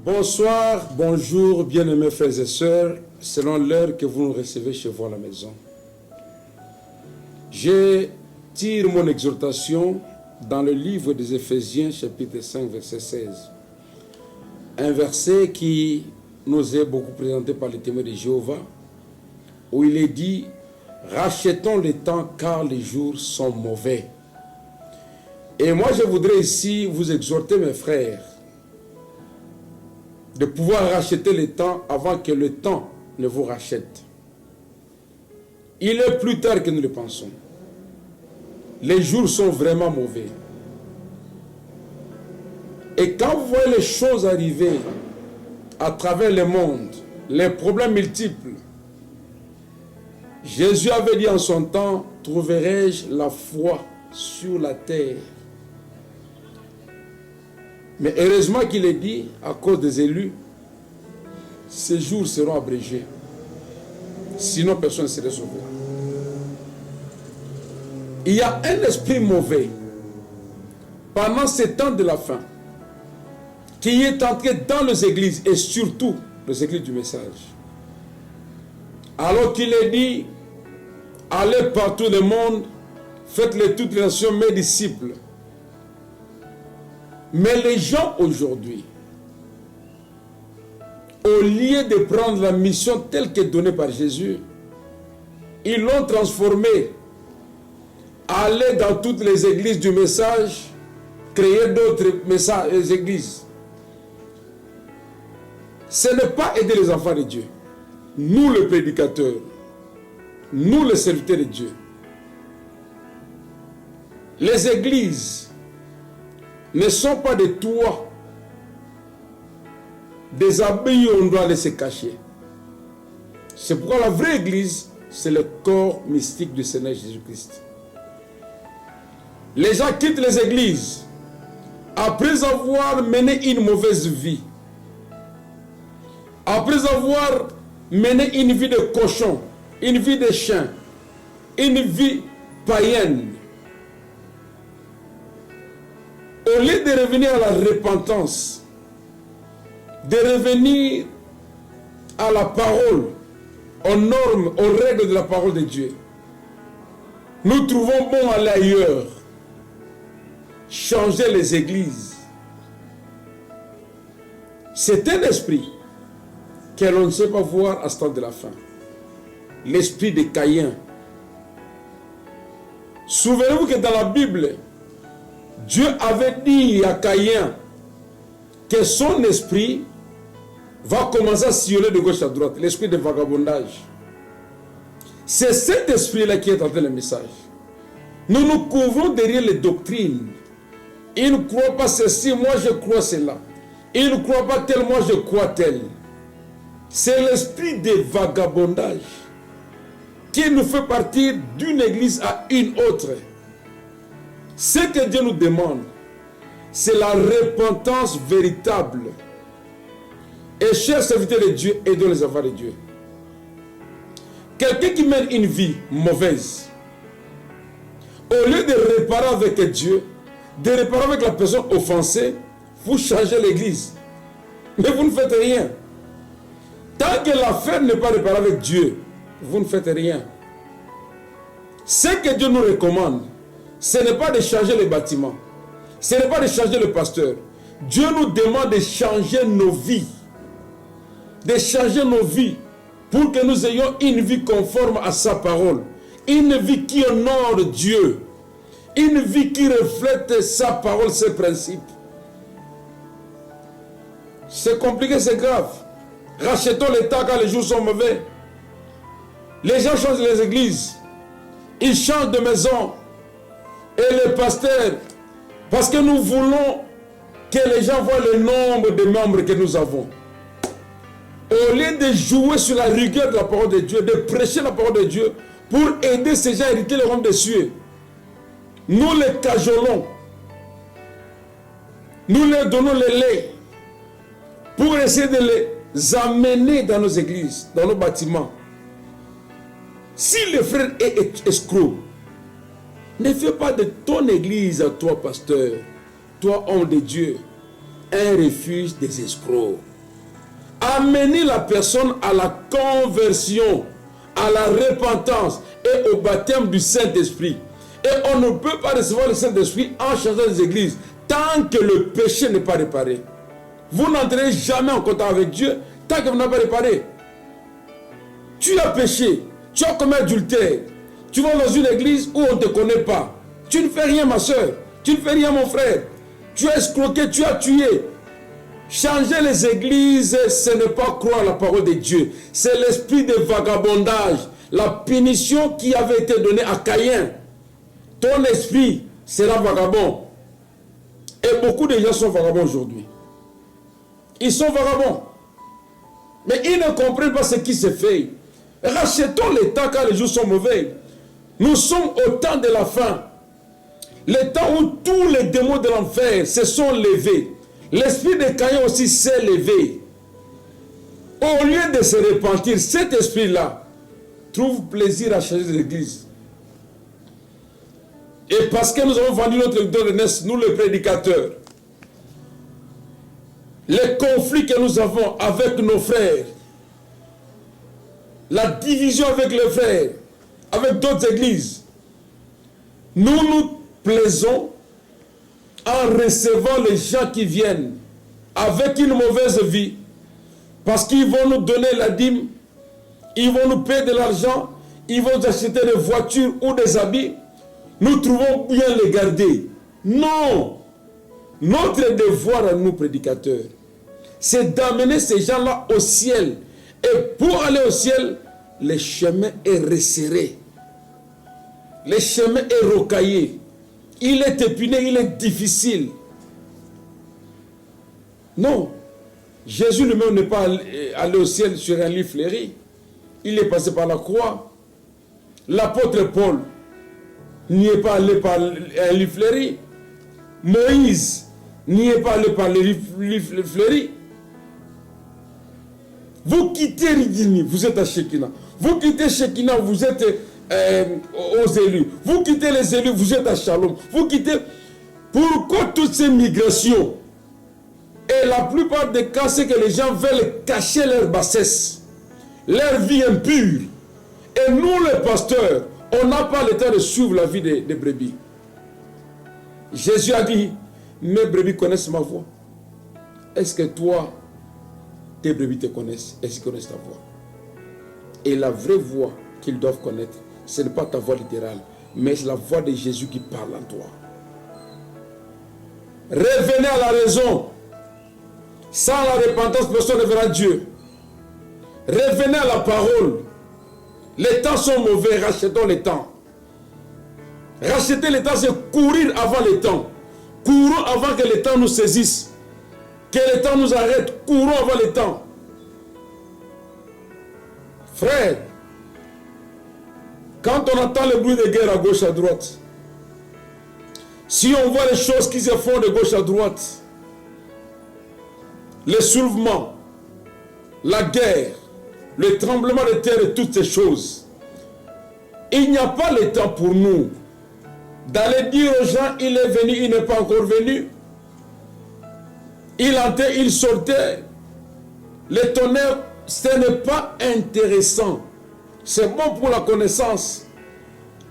Bonsoir, bonjour, bien-aimés frères et sœurs, selon l'heure que vous nous recevez chez vous à la maison. Je tire mon exhortation dans le livre des Éphésiens, chapitre 5, verset 16. Un verset qui nous est beaucoup présenté par les témoins de Jéhovah, où il est dit « Rachetons le temps car les jours sont mauvais ». Et moi, je voudrais ici vous exhorter, mes frères, de pouvoir racheter le temps avant que le temps ne vous rachète. Il est plus tard que nous le pensons. Les jours sont vraiment mauvais. Et quand vous voyez les choses arriver à travers le monde, les problèmes multiples, Jésus avait dit en son temps, « Trouverai-je la foi sur la terre ?» Mais heureusement qu'il est dit, à cause des élus, ces jours seront abrégés. Sinon, personne ne serait sauvé. Il y a un esprit mauvais pendant ces temps de la fin qui est entré dans les églises et surtout les églises du message. Alors qu'il est dit, allez partout dans le monde, faites-les toutes les nations mes disciples. Mais les gens aujourd'hui, au lieu de prendre la mission telle qu'elle est donnée par Jésus, ils l'ont transformée. Aller dans toutes les églises du message, créer d'autres églises. Ce n'est pas aider les enfants de Dieu. Nous, les prédicateurs, nous, les serviteurs de Dieu. Les églises ne sont pas des toits, des abbayes où on doit aller se cacher. C'est pourquoi la vraie église, c'est le corps mystique du Seigneur Jésus-Christ. Les gens quittent les églises après avoir mené une mauvaise vie, après avoir mené une vie de cochon, une vie de chien, une vie païenne. Au lieu de revenir à la repentance, de revenir à la parole, aux normes, aux règles de la parole de Dieu, nous trouvons bon aller ailleurs, changer les églises. C'est un esprit que l'on ne sait pas voir à ce temps de la fin. L'esprit de Caïn. Souvenez-vous que dans la Bible, Dieu avait dit à Caïn que son esprit va commencer à sillonner de gauche à droite, l'esprit de vagabondage. C'est cet esprit-là qui est en train de message. Nous nous couvrons derrière les doctrines. Il ne croit pas ceci, moi je crois cela. Il ne croit pas tel, moi je crois tel. C'est l'esprit de vagabondage qui nous fait partir d'une église à une autre. Ce que Dieu nous demande, c'est la repentance véritable. Et chers serviteurs de Dieu, aidons les enfants de Dieu. Quelqu'un qui mène une vie mauvaise, au lieu de réparer avec Dieu, de réparer avec la personne offensée, vous changez l'église. Mais vous ne faites rien. Tant que l'affaire n'est pas réparée avec Dieu, vous ne faites rien. Ce que Dieu nous recommande, ce n'est pas de changer les bâtiments. Ce n'est pas de changer le pasteur. Dieu nous demande de changer nos vies. De changer nos vies pour que nous ayons une vie conforme à sa parole. Une vie qui honore Dieu. Une vie qui reflète sa parole, ses principes. C'est compliqué, c'est grave. Rachetons le temps quand les jours sont mauvais. Les gens changent les églises. Ils changent de maison. Et les pasteurs, parce que nous voulons que les gens voient le nombre de membres que nous avons. Au lieu de jouer sur la rigueur de la parole de Dieu, de prêcher la parole de Dieu pour aider ces gens à hériter le royaume des cieux, nous les cajolons. Nous leur donnons le lait pour essayer de les amener dans nos églises, dans nos bâtiments. Si le frère est escroc, ne fais pas de ton église à toi, pasteur, toi, homme de Dieu, un refuge des escrocs. amener la personne à la conversion, à la repentance et au baptême du Saint-Esprit. Et on ne peut pas recevoir le Saint-Esprit en changeant les églises tant que le péché n'est pas réparé. Vous n'entrez jamais en contact avec Dieu tant que vous n'avez pas réparé. Tu as péché, tu as commis adultère, tu vas dans une église où on ne te connaît pas. Tu ne fais rien, ma soeur, tu ne fais rien, mon frère. Tu as escroqué, tu as tué. Changer les églises, ce n'est pas croire la parole de Dieu. C'est l'esprit de vagabondage, la punition qui avait été donnée à Caïn. Ton esprit sera vagabond. Et beaucoup de gens sont vagabonds aujourd'hui. Ils sont vagabonds. Mais ils ne comprennent pas ce qui se fait. Rachetons les temps quand les jours sont mauvais. Nous sommes au temps de la fin. Le temps où tous les démons de l'enfer se sont levés. L'esprit de Caïn aussi s'est levé. Au lieu de se repentir, cet esprit-là trouve plaisir à changer l'église. Et parce que nous avons vendu notre lecteur de Ness, nous les prédicateurs, les conflits que nous avons avec nos frères, la division avec les frères, avec d'autres églises, nous nous plaisons en recevant les gens qui viennent avec une mauvaise vie, parce qu'ils vont nous donner la dîme, ils vont nous payer de l'argent, ils vont nous acheter des voitures ou des habits, nous trouvons bien les garder. Non! Notre devoir à nous, prédicateurs, c'est d'amener ces gens-là au ciel. Et pour aller au ciel, le chemin est resserré. Le chemin est rocaillé. Il est épiné, il est difficile. Non. Jésus lui-même n'est pas allé au ciel sur un lit fleuri. Il est passé par la croix. L'apôtre Paul n'y est pas allé par un lit fleuri. Moïse n'y est pas allé par le lit fleuri. Vous quittez Ridini, vous êtes à Shekinah. Vous quittez Shekinah, vous êtes aux élus. Vous quittez les élus, vous êtes à Shalom. Vous quittez... Pourquoi toutes ces migrations? Et la plupart des cas, c'est que les gens veulent cacher leur bassesse, leur vie impure. Et nous, les pasteurs, on n'a pas le temps de suivre la vie des brebis. Jésus a dit, mes brebis connaissent ma voix. Est-ce que toi, tes brebis te connaissent? Est-ce qu'ils connaissent ta voix? Et la vraie voix qu'ils doivent connaître, ce n'est pas ta voix littérale, mais c'est la voix de Jésus qui parle en toi. Revenez à la raison. Sans la repentance, personne ne verra Dieu. Revenez à la parole. Les temps sont mauvais, rachetons les temps. Racheter les temps, c'est courir avant les temps. Courons avant que les temps nous saisissent. Que les temps nous arrêtent. Courons avant les temps. Frère, quand on entend le bruit de guerre à gauche, à droite, si on voit les choses qui se font de gauche à droite, les soulèvements, la guerre, le tremblement de terre et toutes ces choses, il n'y a pas le temps pour nous d'aller dire aux gens, il est venu, il n'est pas encore venu. Il entrait, il sortait. Le tonnerre, ce n'est pas intéressant. C'est bon pour la connaissance.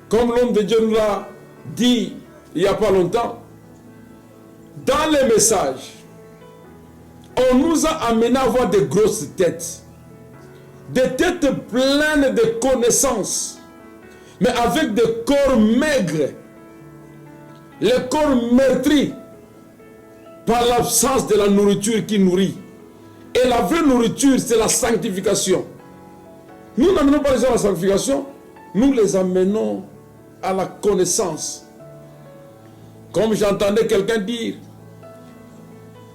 Comme l'homme de Dieu nous l'a dit il n'y a pas longtemps. Dans les messages, on nous a amené à avoir des grosses têtes. Des têtes pleines de connaissances. Mais avec des corps maigres. Les corps meurtris par l'absence de la nourriture qui nourrit. Et la vraie nourriture, c'est la sanctification. Nous n'amenons pas les gens à la sanctification, nous les amenons à la connaissance. Comme j'entendais quelqu'un dire,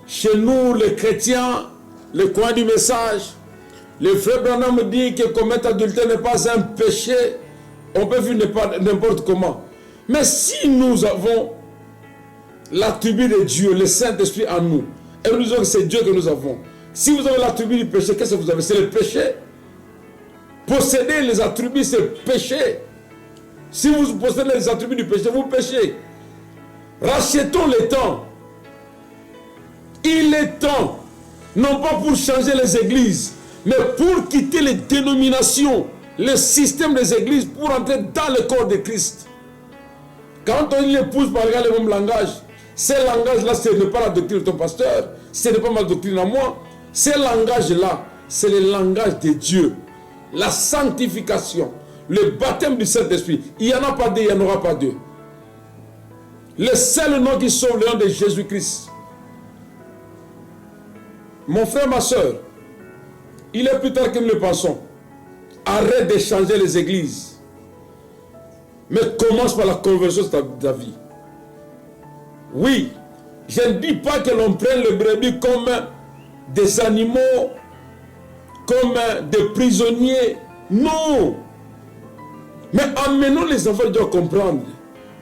chez nous, les chrétiens, le coin du message, le frère Branham me dit que commettre adultère n'est pas un péché, on peut vivre n'importe comment. Mais si nous avons l'attribut de Dieu, le Saint-Esprit en nous, et nous disons que c'est Dieu que nous avons, si vous avez l'attribut du péché, qu'est-ce que vous avez? C'est le péché. Posséder les attributs, c'est péché. Si vous possédez les attributs du péché, vous péchez. Rachetons le temps. Il est temps Non pas pour changer les églises, mais pour quitter les dénominations, le système des églises, pour entrer dans le corps de Christ. Quand on les pousse par le même langage, ce langage-là, ce n'est pas la doctrine de ton pasteur, ce n'est pas ma doctrine à moi. Ce langage-là, c'est le langage de Dieu. La sanctification, le baptême du Saint-Esprit. Il n'y en a pas deux, il n'y en aura pas deux. Le seul nom qui sauve, le nom de Jésus-Christ. Mon frère, ma soeur, il est plus tard que nous le pensons. Arrête de changer les églises. Mais commence par la conversion de ta vie. Oui, je ne dis pas que l'on prenne le brebis comme des animaux, comme des prisonniers. Non. Mais amenons les enfants de comprendre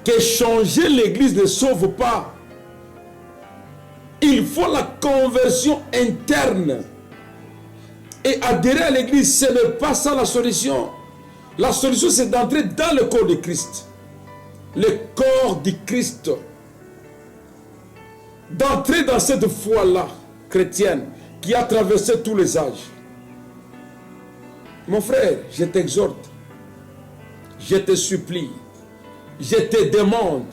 que changer l'église ne sauve pas. Il faut la conversion interne. Et adhérer à l'église, ce n'est pas ça la solution. La solution, c'est d'entrer dans le corps de Christ. Le corps du Christ. D'entrer dans cette foi-là, chrétienne, qui a traversé tous les âges. Mon frère, je t'exhorte, je te supplie, je te demande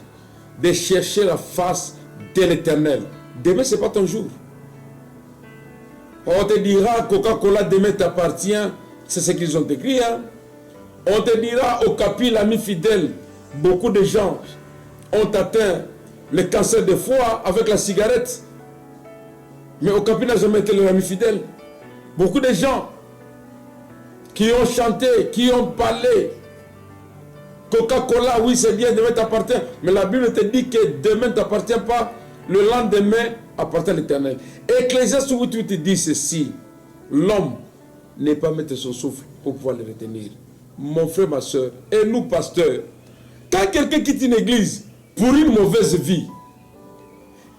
de chercher la face de l'Éternel. Demain, ce n'est pas ton jour. On te dira Coca-Cola demain t'appartient, c'est ce qu'ils ont écrit. Hein? On te dira Okapi, l'ami fidèle, beaucoup de gens ont atteint le cancer de foie avec la cigarette. Mais Okapi n'a jamais été l'ami fidèle. Beaucoup de gens qui ont chanté, qui ont parlé. Coca-Cola, oui c'est bien, demain t'appartient. Mais la Bible te dit que demain ne t'appartient pas, le lendemain appartient à l'Éternel. Ecclésiaste 8 te dit ceci. L'homme n'est pas mettre son souffle pour pouvoir le retenir. Mon frère, ma soeur, et nous pasteurs, quand quelqu'un quitte une église pour une mauvaise vie,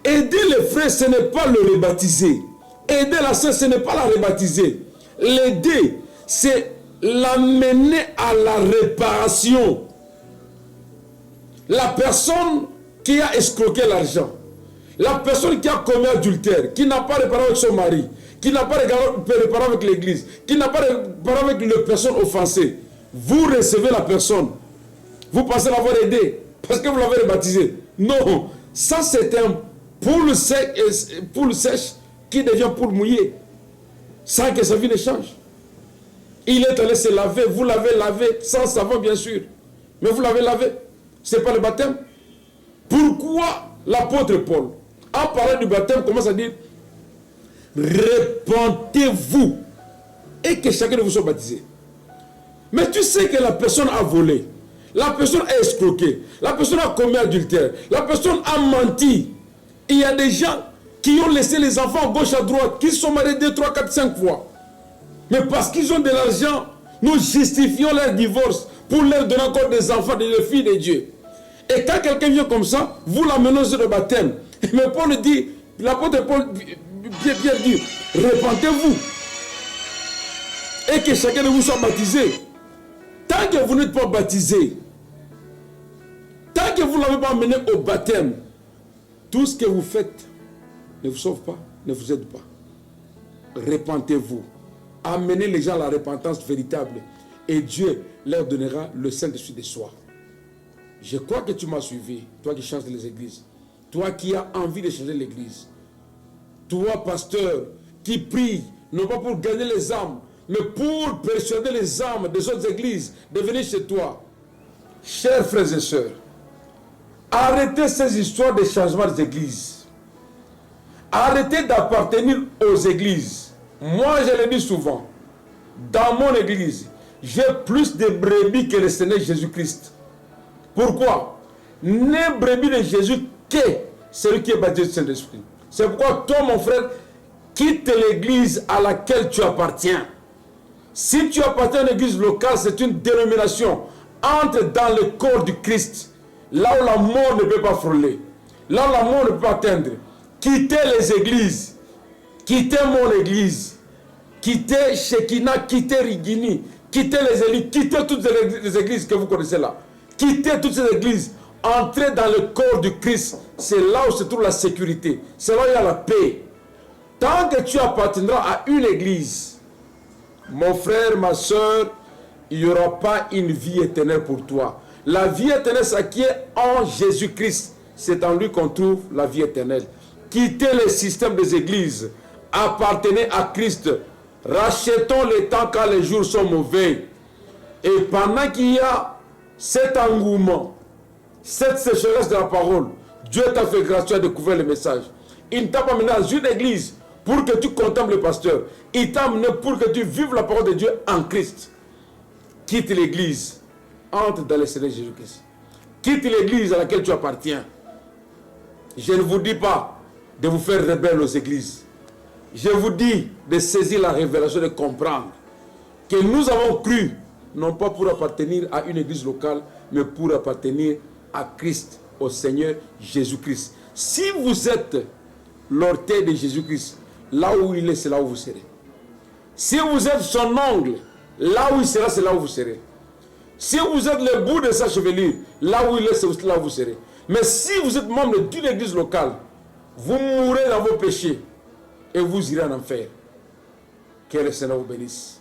aider le frère, ce n'est pas le rebaptiser. Aider la soeur, ce n'est pas la rebaptiser. L'aider, c'est l'amener à la réparation. La personne qui a escroqué l'argent, la personne qui a commis adultère, qui n'a pas réparé avec son mari, qui n'a pas réparé avec l'église, qui n'a pas réparé avec les personnes offensées, vous recevez la personne. Vous pensez l'avoir aidé parce que vous l'avez rebaptisé. Non, ça c'est un poule sèche qui devient poule mouillée, sans que sa vie ne change. Il est allé se laver, vous l'avez lavé, sans savon bien sûr, mais vous l'avez lavé. Ce n'est pas le baptême. Pourquoi l'apôtre Paul, en parlant du baptême, commence à dire repentez-vous et que chacun de vous soit baptisé. Mais tu sais que la personne a volé, la personne a escroqué, la personne a commis adultère, la personne a menti. Il y a des gens qui ont laissé les enfants à gauche à droite, qui sont mariés 2, 3, 4, 5 fois. Mais parce qu'ils ont de l'argent, nous justifions leur divorce pour leur donner encore des enfants, des filles de Dieu. Et quand quelqu'un vient comme ça, vous l'amenez sur le baptême. Mais Paul dit, l'apôtre Paul bien dit, repentez-vous. Et que chacun de vous soit baptisé. Tant que vous n'êtes pas baptisé, tant que vous ne l'avez pas amené au baptême, tout ce que vous faites ne vous sauve pas, ne vous aide pas. Repentez-vous. Amenez les gens à la repentance véritable. Et Dieu leur donnera le Saint-Esprit de soi. Je crois que tu m'as suivi, toi qui changes les églises, toi qui as envie de changer l'église, toi pasteur qui prie, non pas pour gagner les âmes, mais pour persuader les âmes des autres églises de venir chez toi. Chers frères et sœurs, arrêtez ces histoires de changement des églises. Arrêtez d'appartenir aux églises. Moi, je le dis souvent, dans mon église, j'ai plus de brebis que le Seigneur Jésus-Christ. Pourquoi? N'est brebis de Jésus que celui qui est baptisé du Saint-Esprit. C'est pourquoi toi, mon frère, quitte l'église à laquelle tu appartiens. Si tu appartiens à une église locale, c'est une dénomination. Entre dans le corps du Christ, là où la mort ne peut pas frôler, là où la mort ne peut pas atteindre. Quittez les églises, quittez mon église, quittez Shekinah, quittez Rigini, quittez les élites, quittez toutes les églises que vous connaissez là. Quittez toutes ces églises, entrez dans le corps du Christ. C'est là où se trouve la sécurité, c'est là où il y a la paix. Tant que tu appartiendras à une église, mon frère, ma soeur, il n'y aura pas une vie éternelle pour toi. La vie éternelle, c'est qui est en Jésus-Christ. C'est en lui qu'on trouve la vie éternelle. Quittez le système des églises. Appartenez à Christ. Rachetons le temps quand les jours sont mauvais. Et pendant qu'il y a cet engouement, cette sécheresse de la parole, Dieu t'a fait grâce, tu as découvert le message. Il ne t'a pas mené dans une église pour que tu contemples le pasteur. Il t'a amené pour que tu vives la parole de Dieu en Christ. Quitte l'église. Entre dans le Seigneur Jésus-Christ. Quitte l'église à laquelle tu appartiens. Je ne vous dis pas de vous faire rebelle aux églises. Je vous dis de saisir la révélation, de comprendre que nous avons cru, non pas pour appartenir à une église locale, mais pour appartenir à Christ, au Seigneur Jésus-Christ. Si vous êtes l'orteil de Jésus-Christ, là où il est, c'est là où vous serez. Si vous êtes son ongle, là où il sera, c'est là où vous serez. Si vous êtes le bout de sa chevelure, là où il est, c'est là où vous serez. Mais si vous êtes membre d'une église locale, vous mourrez dans vos péchés et vous irez en enfer. Que le Seigneur vous bénisse.